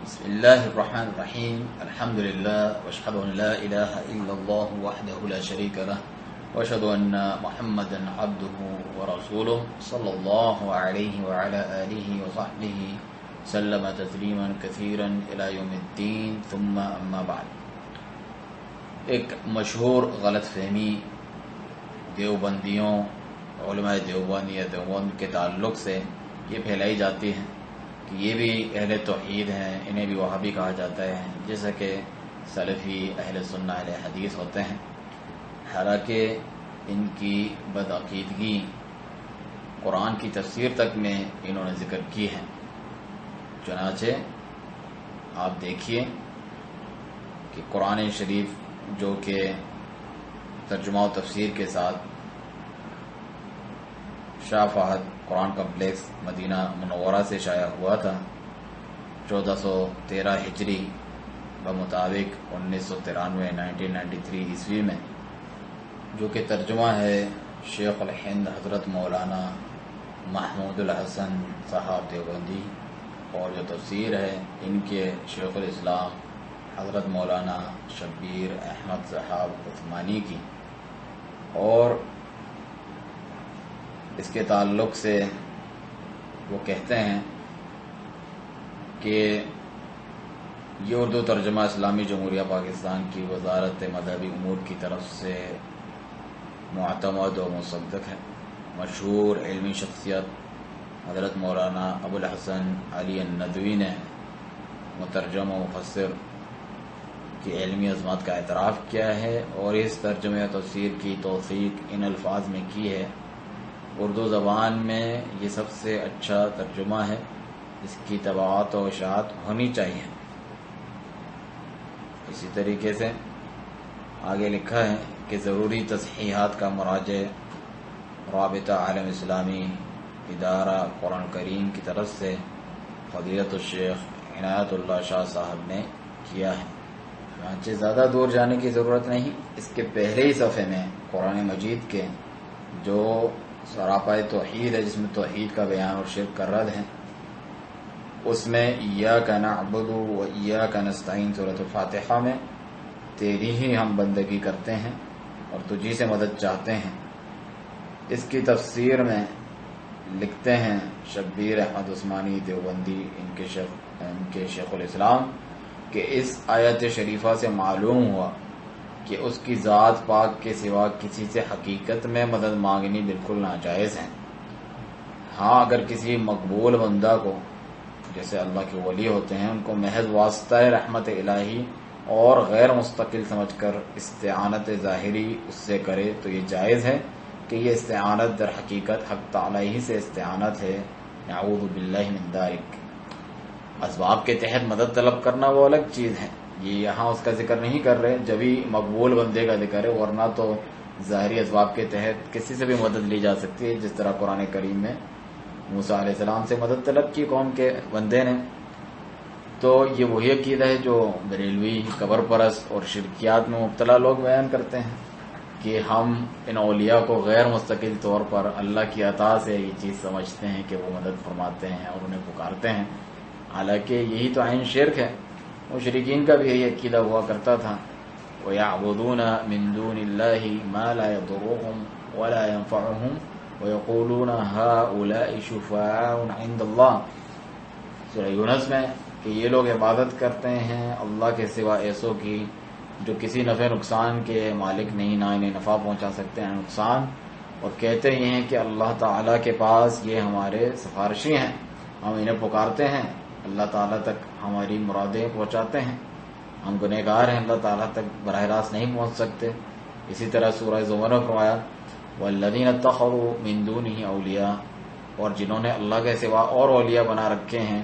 بسم الله الرحمن الرحيم الحمد لله واشهد ان لا اله الا الله وحده لا شريك له واشهد ان محمدا عبده ورسوله صلى الله عليه وعلى اله وصحبه سلم تسلیما كثيرا الى يوم الدين ثم اما بعد۔ ایک مشہور غلط فہمی دیوبندیوں علماء دیوبند یا دیوبند کے تعلق سے یہ پھیلائی جاتی ہے کہ یہ بھی اہل توحید ہیں، انہیں بھی وہابی کہا جاتا ہے، جیسا کہ سلفی اہل سنہ اہل حدیث ہوتے ہیں۔ حالانکہ ان کی بدعقیدگی قرآن کی تفسیر تک میں انہوں نے ذکر کی ہے۔ چنانچہ آپ دیکھیے کہ قرآن شریف جو کہ ترجمہ و تفسیر کے ساتھ شاہ فہد قرآن کمپلیکس مدینہ منورہ سے شائع ہوا تھا 1413 ہجری بمطابق 1993 عیسوی میں، جو کہ ترجمہ ہے شیخ الہند حضرت مولانا محمود الحسن صاحب دیوبندی، اور جو تفسیر ہے ان کے شیخ الاسلام حضرت مولانا شبیر احمد صاحب عثمانی کی۔ اور اس کے تعلق سے وہ کہتے ہیں کہ یہ اردو ترجمہ اسلامی جمہوریہ پاکستان کی وزارت مذہبی امور کی طرف سے معتمد و مصدق ہے۔ مشہور علمی شخصیت حضرت مولانا ابو الحسن علی الندوی نے مترجم و مفسر کی علمی عظمت کا اعتراف کیا ہے، اور اس ترجمہ و تفسیر کی توثیق ان الفاظ میں کی ہے: اردو زبان میں یہ سب سے اچھا ترجمہ ہے، اس کی طباعت و اشاعت ہونی چاہیے۔ اسی طریقے سے آگے لکھا ہے کہ ضروری تصحیحات کا مراجع رابطہ عالم اسلامی ادارہ قرآن کریم کی طرف سے فضیلت الشیخ عنایت اللہ شاہ صاحب نے کیا ہے۔ چنانچہ زیادہ دور جانے کی ضرورت نہیں، اس کے پہلے ہی صفحے میں قرآن مجید کے جو سراپائے توحید ہے، جس میں توحید کا بیان اور شرک کا رد ہے، اس میں ایاک نعبد و ایاک نستعین سورۃ الفاتحہ میں تیری ہی ہم بندگی کرتے ہیں اور تجھی سے مدد چاہتے ہیں، اس کی تفسیر میں لکھتے ہیں شبیر احمد عثمانی دیوبندی ان کے شیخ الاسلام کہ اس آیت شریفہ سے معلوم ہوا کہ اس کی ذات پاک کے سوا کسی سے حقیقت میں مدد مانگنی بالکل ناجائز ہے۔ ہاں، اگر کسی مقبول بندہ کو، جیسے اللہ کے ولی ہوتے ہیں، ان کو محض واسطہ رحمت الہی اور غیر مستقل سمجھ کر استعانت ظاہری اس سے کرے تو یہ جائز ہے کہ یہ استعانت در حقیقت حق تعالی ہی سے استعانت ہے۔ نعوذ باللہ من ذالک۔ اسباب کے تحت مدد طلب کرنا وہ الگ چیز ہے، یہ یہاں اس کا ذکر نہیں کر رہے، جبھی مقبول بندے کا ذکر ہے، ورنہ تو ظاہری اسباب کے تحت کسی سے بھی مدد لی جا سکتی ہے، جس طرح قرآن کریم میں موسیٰ علیہ السلام سے مدد طلب کی قوم کے بندے نے۔ تو یہ وہی عقیدہ ہے جو بریلوی، قبر پرست اور شرکیات میں مبتلا لوگ بیان کرتے ہیں کہ ہم ان اولیاء کو غیر مستقل طور پر اللہ کی عطا سے یہ چیز سمجھتے ہیں کہ وہ مدد فرماتے ہیں اور انہیں پکارتے ہیں، حالانکہ یہی تو عین شرک ہے۔ مشرکین کا بھی یہی عقیدہ ہوا کرتا تھا، وَيَعْبُدُونَ مِن دُونِ اللَّهِ مَا لَا يَضُرُّهُمْ وَلَا يَنفَعُهُمْ وَيَقُولُونَ هَؤُلَاءِ شُفَعَاؤُنَا عِندَ اللَّهِ۔ سورہ یونس میں کہ یہ لوگ عبادت کرتے ہیں اللہ کے سوا ایسوں کی جو کسی نفع نقصان کے مالک نہیں، نہ انہیں نفع پہنچا سکتے ہیں نقصان، اور کہتے یہ ہیں کہ اللہ تعالیٰ کے پاس یہ ہمارے سفارشی ہیں، ہم انہیں پکارتے ہیں، اللہ تعالیٰ تک ہماری مرادیں پہنچاتے ہیں، ہم گنہگار ہیں، اللہ تعالیٰ تک براہ راست نہیں پہنچ سکتے۔ اسی طرح سورہ زمر میں فرمایا وَالَّذِينَ اتَّخَذُوا مِن دُونِهِ أَوْلِيَاءَ، اور جنہوں نے اللہ کے سوا اور اولیاء بنا رکھے ہیں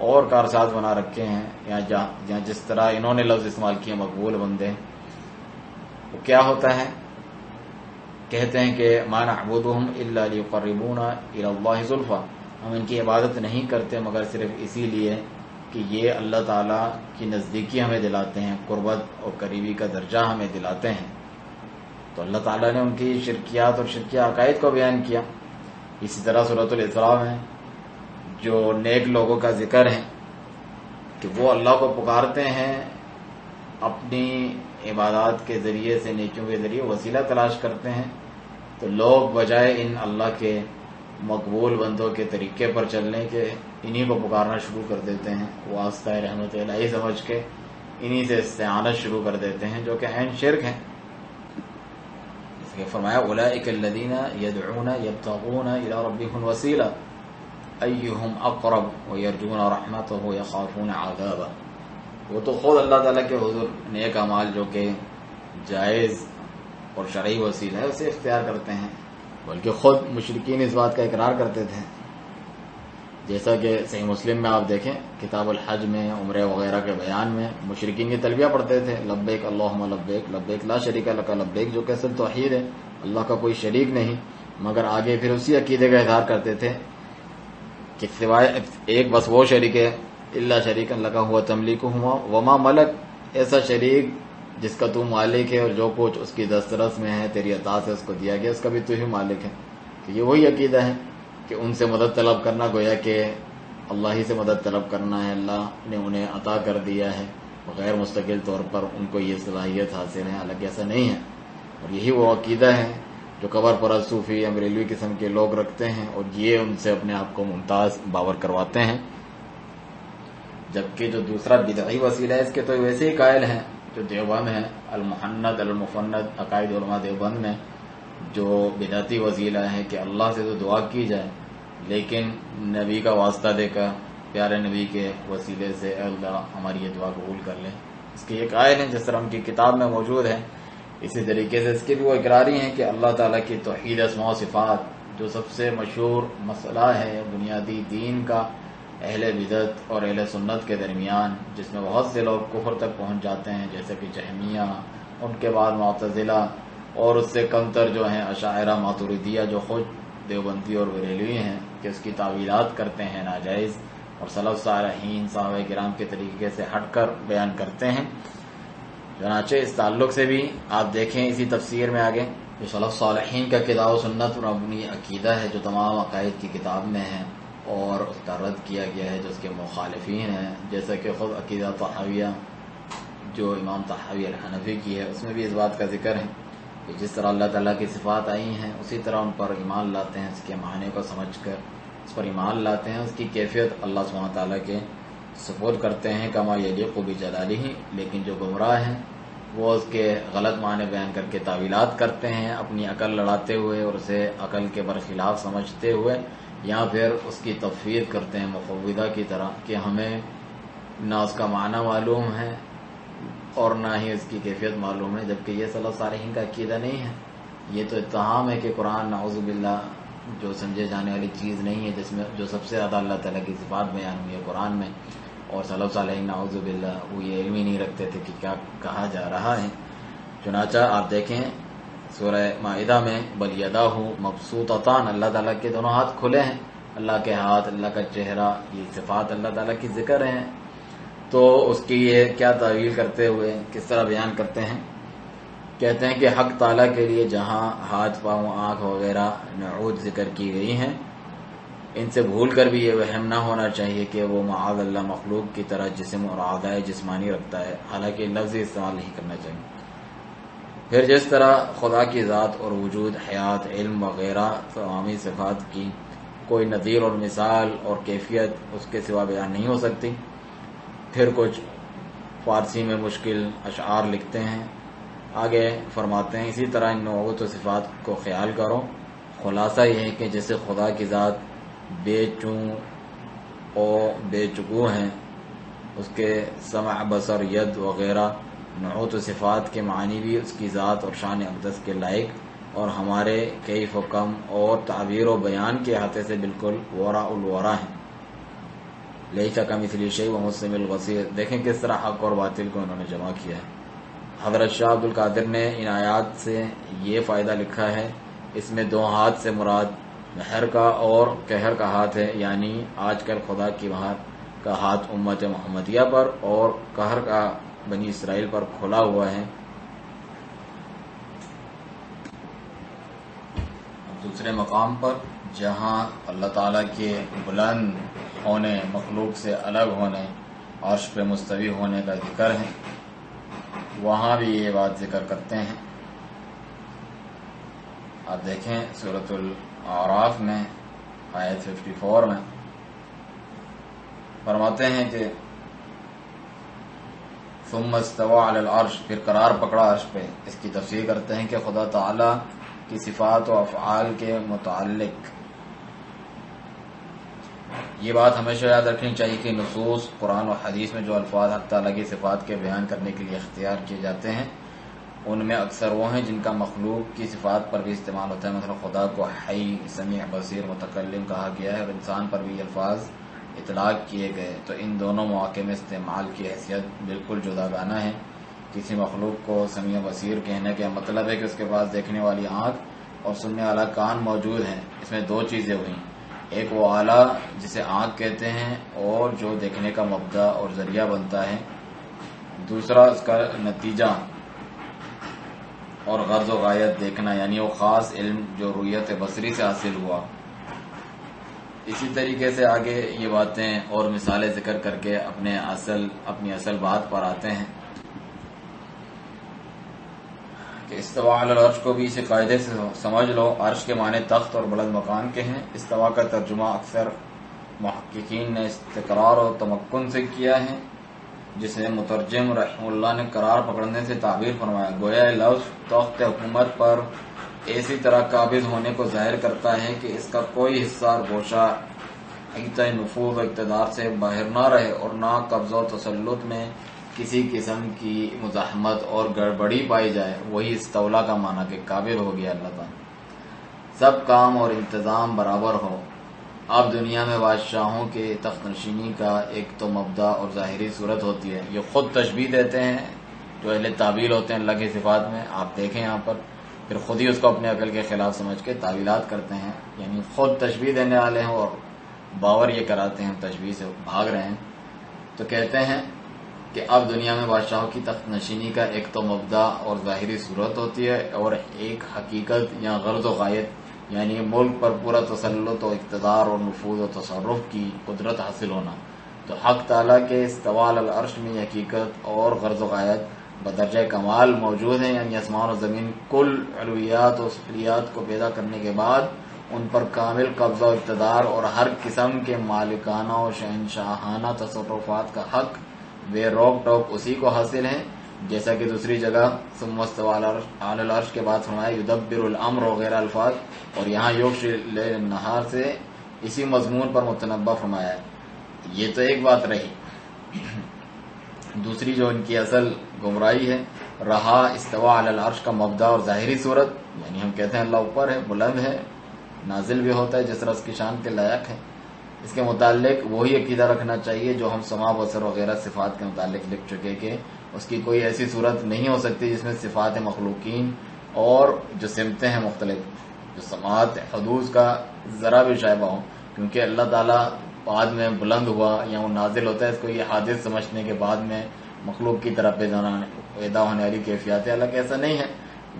اور کارساز بنا رکھے ہیں، یا جس طرح انہوں نے لفظ استعمال کیا مقبول بندے، وہ کیا ہوتا ہے؟ کہتے ہیں کہ مَا نَعْبُدُهُمْ إِلَّا لِيُقَرِّبُونَا إِلَى اللَّهِ زُلْفَىٰ، ہم ان کی عبادت نہیں کرتے مگر صرف اسی لیے کہ یہ اللہ تعالیٰ کی نزدیکی ہمیں دلاتے ہیں، قربت اور قریبی کا درجہ ہمیں دلاتے ہیں۔ تو اللہ تعالیٰ نے ان کی شرکیات اور شرکیہ عقائد کو بیان کیا۔ اسی طرح سورۃ الاسراء میں جو نیک لوگوں کا ذکر ہے کہ وہ اللہ کو پکارتے ہیں اپنی عبادات کے ذریعے سے، نیکیوں کے ذریعے وسیلہ تلاش کرتے ہیں، تو لوگ بجائے ان اللہ کے مقبول بندوں کے طریقے پر چلنے کے انہی کو پکارنا شروع کر دیتے ہیں، واسطہ رحمت الہی سمجھ کے انہی سے استعانت شروع کر دیتے ہیں، جو کہ عین شرک ہے۔ اس لیے فرمایا اولئک الذین یدعون یبتغون الی ربہم الوسیلہ ایہم اقرب ویرجون رحمتہ یخافون عذابہ۔ وہ تو خود اللہ تعالیٰ کے حضور نیک اعمال جو کہ جائز اور شرعی وسیلہ ہے اسے اختیار کرتے ہیں، بلکہ خود مشرکین اس بات کا اقرار کرتے تھے، جیسا کہ صحیح مسلم میں آپ دیکھیں کتاب الحج میں، عمرے وغیرہ کے بیان میں مشرکین کی تلبیہ پڑھتے تھے، لبیک اللہم لبیک لبیک لا شریک لک لبیک، جو کہ اصل توحید ہے، اللہ کا کوئی شریک نہیں، مگر آگے پھر اسی عقیدے کا اظہار کرتے تھے کہ سوائے ایک بس وہ شریک ہے، الا شریکا لک هو تملکہما وما ملک، ایسا شریک جس کا تو مالک ہے اور جو کچھ اس کی دسترس میں ہے تیری عطا سے اس کو دیا گیا، اس کا بھی تو ہی مالک ہے۔ تو یہ وہی عقیدہ ہے کہ ان سے مدد طلب کرنا گویا کہ اللہ ہی سے مدد طلب کرنا ہے، اللہ نے انہیں عطا کر دیا ہے، غیر مستقل طور پر ان کو یہ صلاحیت حاصل ہے، حالانکہ ایسا نہیں ہے۔ اور یہی وہ عقیدہ ہے جو قبر پرست صوفی یا بریلوی قسم کے لوگ رکھتے ہیں، اور یہ ان سے اپنے آپ کو ممتاز باور کرواتے ہیں، جبکہ جو دوسرا بدعی وسیلہ ہے اس کے تو ویسے ہی قائل ہیں جو دیوبند ہیں، المحند المفند عقائد علماء دیوبند میں جو بدعتی وسیلہ ہے کہ اللہ سے تو دعا کی جائے لیکن نبی کا واسطہ دے کر پیارے نبی کے وسیلے سے اے اللہ ہماری یہ دعا قبول کر لیں، اس کے یہ قائل ہیں جس طرح ان کی کتاب میں موجود ہے۔ اسی طریقے سے اس کے بھی وہ اقراری ہیں کہ اللہ تعالیٰ کی توحید اسماء و صفات جو سب سے مشہور مسئلہ ہے بنیادی دین کا اہل بدعت اور اہل سنت کے درمیان، جس میں بہت سے لوگ کفر تک پہنچ جاتے ہیں، جیسے کہ جہمیہ، ان کے بعد معتزلہ، اور اس سے کمتر جو ہیں اشاعرہ ماتریدیہ جو خود دیوبندی اور بریلوی ہیں، کہ اس کی تعویلات کرتے ہیں ناجائز اور سلف صالحین صحابہ کرام کے طریقے سے ہٹ کر بیان کرتے ہیں۔ چنانچہ اس تعلق سے بھی آپ دیکھیں اسی تفسیر میں آگے جو سلف صالحین کا کتاب و سنت پر مبنی عقیدہ ہے جو تمام عقائد کی کتاب میں ہے اور اس کا رد کیا گیا ہے جو اس کے مخالفین ہیں، جیسا کہ خود عقیدہ طحاویہ جو امام طحاوی الحنفی کی ہے، اس میں بھی اس بات کا ذکر ہے کہ جس طرح اللہ تعالیٰ کی صفات آئی ہیں اسی طرح ان پر ایمان لاتے ہیں، اس کے معنی کو سمجھ کر اس پر ایمان لاتے ہیں، اس کی کیفیت اللہ سبحانہ تعالیٰ کے سپرد کرتے ہیں کما یلیق بجلالہ، لیکن جو گمراہ ہیں وہ اس کے غلط معنی بیان کر کے تعویلات کرتے ہیں اپنی عقل لڑاتے ہوئے اور اسے عقل کے برخلاف سمجھتے ہوئے، یا پھر اس کی تفویض کرتے ہیں مفوضہ کی طرح کہ ہمیں نہ اس کا معنی معلوم ہے اور نہ ہی اس کی کیفیت معلوم ہے، جبکہ یہ سلف صالحین کا عقیدہ نہیں ہے۔ یہ تو اتہام ہے کہ قرآن نعوذ باللہ جو سمجھے جانے والی چیز نہیں ہے، جس میں جو سب سے زیادہ اللہ تعالیٰ کی صفات بیان ہوئی ہے قرآن میں، اور سلف صالحین نعوذ باللہ وہ یہ علم ہی نہیں رکھتے تھے کہ کیا کہا جا رہا ہے۔ چنانچہ آپ دیکھیں سورہ مائدہ میں بل یداہ مبسوطتان، اللہ تعالیٰ کے دونوں ہاتھ کھلے ہیں، اللہ کے ہاتھ، اللہ کا چہرہ، یہ صفات اللہ تعالیٰ کی ذکر ہیں، تو اس کی یہ کیا تعویل کرتے ہوئے کس طرح بیان کرتے ہیں؟ کہتے ہیں کہ حق تعالیٰ کے لیے جہاں ہاتھ پاؤں آنکھ وغیرہ نعوت ذکر کی گئی ہیں، ان سے بھول کر بھی یہ وہم نہ ہونا چاہیے کہ وہ معاذ اللہ مخلوق کی طرح جسم اور اعضاء جسمانی رکھتا ہے، حالانکہ لفظ استعمال نہیں کرنا چاہیے۔ پھر جس طرح خدا کی ذات اور وجود، حیات، علم وغیرہ تمامی صفات کی کوئی نظیر اور مثال اور کیفیت اس کے سوا بیان نہیں ہو سکتی، پھر کچھ فارسی میں مشکل اشعار لکھتے ہیں، آگے فرماتے ہیں اسی طرح ان نعوت و صفات کو خیال کرو، خلاصہ یہ ہے کہ جیسے خدا کی ذات بے چوں اور بے چگو ہیں، اس کے سمع بصر ید وغیرہ نعوت و صفات کے معنی بھی اس کی ذات اور شان اقدس کے لائق اور ہمارے کیف و کم اور تعبیر و بیان کے احاطے سے بالکل وراء الورا ہیں۔ لیس کمثلہ شیء وہو البصیر، دیکھیں کس طرح حق اور باطل کو انہوں نے جمع کیا ہے۔ حضرت شاہ عبد القادر نے ان آیات سے یہ فائدہ لکھا ہے، اس میں دو ہاتھ سے مراد مہر کا اور قہر کا ہاتھ ہے، یعنی آج کل خدا کی مہر کا ہاتھ امت محمدیہ پر اور قہر کا بنی اسرائیل پر کھلا ہوا ہے۔ دوسرے مقام پر جہاں اللہ تعالیٰ کے بلند ہونے، مخلوق سے الگ ہونے عرش پہ مستوی ہونے کا ذکر ہے، وہاں بھی یہ بات ذکر کرتے ہیں۔ آپ دیکھیں سورۃ الاعراف میں آیت 54 میں فرماتے ہیں کہ ثم استوى علی العرش، پھر قرار پکڑا عرش پہ۔ اس کی تفسیر کرتے ہیں کہ خدا تعالی کی صفات و افعال کے متعلق یہ بات ہمیشہ یاد رکھنی چاہیے کہ نصوص قرآن و حدیث میں جو الفاظ حق تعالیٰ کی صفات کے بیان کرنے کے لیے اختیار کیے جاتے ہیں ان میں اکثر وہ ہیں جن کا مخلوق کی صفات پر بھی استعمال ہوتا ہے۔ مثلا خدا کو حی، سمیع، بصیر، متکلم کہا گیا ہے، اور انسان پر بھی یہ الفاظ اطلاق کیے گئے، تو ان دونوں مواقع میں استعمال کی حیثیت بالکل جداگانہ ہے۔ کسی مخلوق کو سمیع بصیر کہنے کا مطلب ہے کہ اس کے پاس دیکھنے والی آنکھ اور سننے والا کان موجود ہیں۔ اس میں دو چیزیں ہوئیں، ایک وہ آلہ جسے آنکھ کہتے ہیں اور جو دیکھنے کا مبدا اور ذریعہ بنتا ہے، دوسرا اس کا نتیجہ اور غرض و غایت دیکھنا، یعنی وہ خاص علم جو رؤیت بصری سے حاصل ہوا۔ اسی طریقے سے آگے یہ باتیں اور مثالیں ذکر کر کے اپنی اصل بات پر آتے ہیں کہ استوا علی العرش کو بھی اسی قاعدے سے سمجھ لو۔ عرش کے معنی تخت اور بلند مکان کے ہیں۔ استوا کا ترجمہ اکثر محققین نے استقرار اور تمکن سے کیا ہے، جسے مترجم رحمہ اللہ نے قرار پکڑنے سے تعبیر فرمایا۔ گویا یہ لفظ تخت حکومت پر ایسی طرح قابض ہونے کو ظاہر کرتا ہے کہ اس کا کوئی حصہ اور گوشہ حقیقت نفوذ و اقتدار سے باہر نہ رہے، اور نہ قبضہ و تسلط میں کسی قسم کی مزاحمت اور گڑبڑی پائی جائے۔ وہی استولا کا معنی کہ قابض ہو گیا اللہ تعالیٰ، سب کام اور انتظام برابر ہو۔ اب دنیا میں بادشاہوں کے تخت نشینی کا ایک تو مبدا اور ظاہری صورت ہوتی ہے، یہ خود تشبیہ دیتے ہیں جو اہل تعویل ہوتے ہیں اللہ کی صفات میں، آپ دیکھیں یہاں پر، پھر خود ہی اس کو اپنے عقل کے خلاف سمجھ کے تعویلات کرتے ہیں، یعنی خود تشبیہ دینے والے ہیں اور باور یہ کراتے ہیں تشبیہ سے بھاگ رہے ہیں۔ تو کہتے ہیں کہ اب دنیا میں بادشاہوں کی تخت نشینی کا ایک تو مبدا اور ظاہری صورت ہوتی ہے، اور ایک حقیقت یا غرض و غایت، یعنی ملک پر پورا تسلط و اقتدار اور نفوذ و تصرف کی قدرت حاصل ہونا۔ تو حق تعالیٰ کے استواء علی العرش میں یہ حقیقت اور غرض و غایت بدرجہ کمال موجود ہیں، یعنی آسمان و زمین کل علویات و سفلیات کو پیدا کرنے کے بعد ان پر کامل قبضہ و اقتدار اور ہر قسم کے مالکانہ و شہنشاہانہ تصرفات کا حق بے روک ٹوک اسی کو حاصل ہے، جیسا کہ دوسری جگہ ثم استوى علی العرش کے بعد فرمایا یدبر الامر وغیرہ الفاظ، اور یہاں یغشی اللیل النہار سے اسی مضمون پر متنبہ فرمایا ہے۔ یہ تو ایک بات رہی۔ دوسری جو ان کی اصل گمراہی ہے، رہا استوا علی العرش کا مبدا اور ظاہری صورت، یعنی ہم کہتے ہیں اللہ اوپر ہے، بلند ہے، نازل بھی ہوتا ہے جس طرح اس کی شان کے لائق ہے، اس کے متعلق وہی عقیدہ رکھنا چاہیے جو ہم سماع بصر وغیرہ صفات کے متعلق لکھ چکے کہ اس کی کوئی ایسی صورت نہیں ہو سکتی جس میں صفات مخلوقین اور جو سمتیں ہیں مختلف، جو سماعت حدوث کا ذرا بھی شائبہ ہو، کیونکہ اللہ تعالیٰ بعد میں بلند ہوا یا وہ نازل ہوتا ہے، اس کو یہ حادث سمجھنے کے بعد میں مخلوق کی طرف پیدا ہونے والی کیفیات ہے۔ اللہ ایسا نہیں ہے،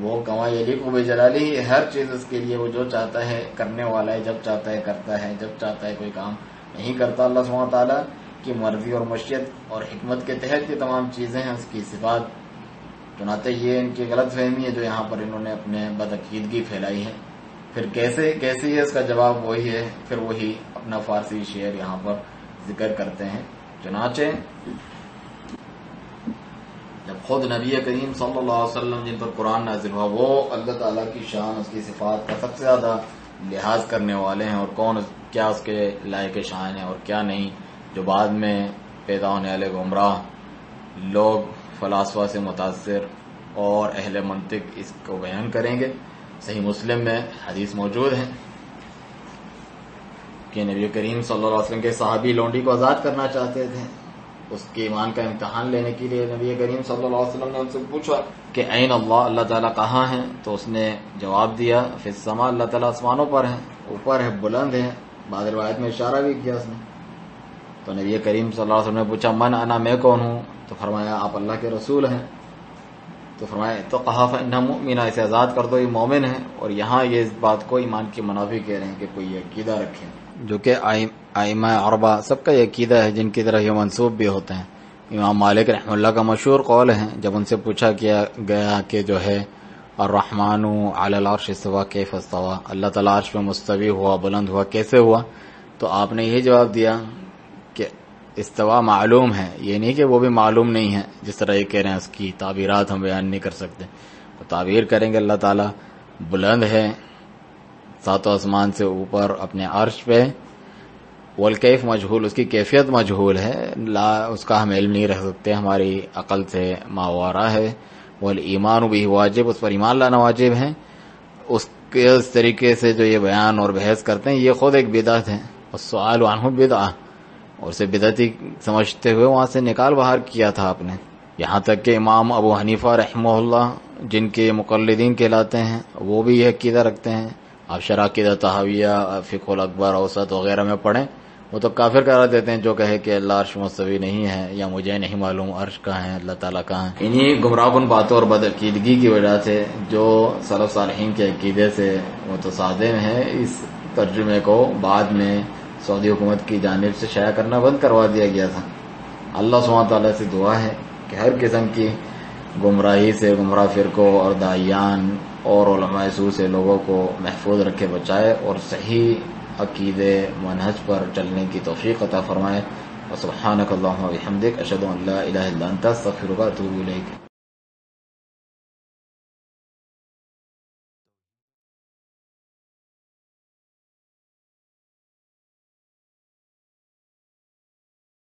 وہ کما یلیق بجلالہ، ہر چیز اس کے لیے وہ جو چاہتا ہے کرنے والا ہے، جب چاہتا ہے کرتا ہے، جب چاہتا ہے کوئی کام نہیں کرتا۔ اللہ سبحانہ و تعالیٰ کی مرضی اور مشیت اور حکمت کے تحت یہ تمام چیزیں ہیں، اس کی صفات۔ چنانچہ یہ ان کی غلط فہمی ہے جو یہاں پر انہوں نے اپنے بدعقیدگی پھیلائی ہے۔ پھر کیسی ہے اس کا جواب وہی ہے، پھر وہی اپنا فارسی شعر یہاں پر ذکر کرتے ہیں۔ چنانچہ جب خود نبی کریم صلی اللہ علیہ وسلم جن پر قرآن نازل ہوا وہ اللہ تعالیٰ کی شان، اس کی صفات کا سب سے زیادہ لحاظ کرنے والے ہیں، اور کیا اس کے لائق شان ہے اور کیا نہیں، جو بعد میں پیدا ہونے والے گمراہ لوگ فلاسفہ سے متاثر اور اہل منطق اس کو بیان کریں گے۔ صحیح مسلم میں حدیث موجود ہے کہ نبی کریم صلی اللہ علیہ وسلم کے صحابی لونڈی کو آزاد کرنا چاہتے تھے، اس کے ایمان کا امتحان لینے کے لیے نبی کریم صلی اللہ علیہ وسلم نے ان سے پوچھا کہ این اللہ، اللہ تعالیٰ کہاں ہیں؟ تو اس نے جواب دیا فی السماء، اللہ تعالیٰ آسمانوں پر ہے، اوپر ہے، بلند ہے۔ بعض روایت میں اشارہ بھی کیا اس نے۔ تو نبی کریم صلی اللہ علیہ وسلم نے پوچھا من انا، میں کون ہوں؟ تو فرمایا آپ اللہ کے رسول ہیں۔ تو فرمایا تو کہا فإنہ مؤمنہ، اسے آزاد کر دو، یہ مومن ہے۔ اور یہاں یہ اس بات کو ایمان کی منافی کہہ رہے ہیں کہ کوئی عقیدہ رکھے جو کہ ائمہ اربعہ سب کا یہ عقیدہ ہے، جن کی طرف یہ منسوب بھی ہوتے ہیں۔ امام مالک رحمہ اللہ کا مشہور قول ہے، جب ان سے پوچھا کیا گیا کہ جو ہے الرحمن علی العرش استوى کیف استوى، اللہ تعالیٰ عرش پہ مستوی ہوا، بلند ہوا، کیسے ہوا؟ تو آپ نے یہی جواب دیا کہ استوا معلوم ہے، یہ نہیں کہ وہ بھی معلوم نہیں ہے، جس طرح یہ کہہ رہے ہیں اس کی تعبیرات ہم بیان نہیں کر سکتے۔ تو تعبیر کریں گے اللہ تعالیٰ بلند ہے ساتوں آسمان سے اوپر اپنے عرش پہ، والکیف مجہول، اس کی کیفیت مجہول ہے، لا اس کا ہم علم نہیں رکھ سکتے، ہماری عقل سے ماوراء ہے۔ والایمان بھی واجب، اس پر ایمان لانا واجب ہے۔ اس طریقے سے جو یہ بیان اور بحث کرتے ہیں یہ خود ایک بدعت ہے، والسؤال عنہ بدعہ، اور اسے بدعتی سمجھتے ہوئے وہاں سے نکال باہر کیا تھا آپ نے۔ یہاں تک کہ امام ابو حنیفہ رحمہ اللہ جن کے مقلدین کہلاتے ہیں وہ بھی یہ عقیدہ رکھتے ہیں۔ آپ شرح عقیدہ طحاویہ، فقہ الاکبر، اوسط وغیرہ میں پڑھیں، وہ تو کافر قرار دیتے ہیں جو کہے کہ اللہ عرش مستوی نہیں ہے، یا مجھے نہیں معلوم عرش کہاں ہے، اللہ تعالیٰ کہاں ہے۔ انہی گمراہ کن باتوں اور بدعقیدگی کی وجہ سے جو سلف صالحین کے عقیدے سے متصادم ہے، اس ترجمے کو بعد میں سعودی حکومت کی جانب سے شائع کرنا بند کروا دیا گیا تھا۔ اللہ سبحانہ تعالیٰ سے دعا ہے کہ ہر قسم کی گمراہی سے، گمراہ فرقوں اور داعیان اور علماء سوء سے لوگوں کو محفوظ رکھے، بچائے، اور صحیح عقیدے منہج پر چلنے کی توفیق عطا فرمائے۔ وسبحانک اللہم وبحمدک، اشہد ان لا الہ الا انت، استغفرک واتوب الیک۔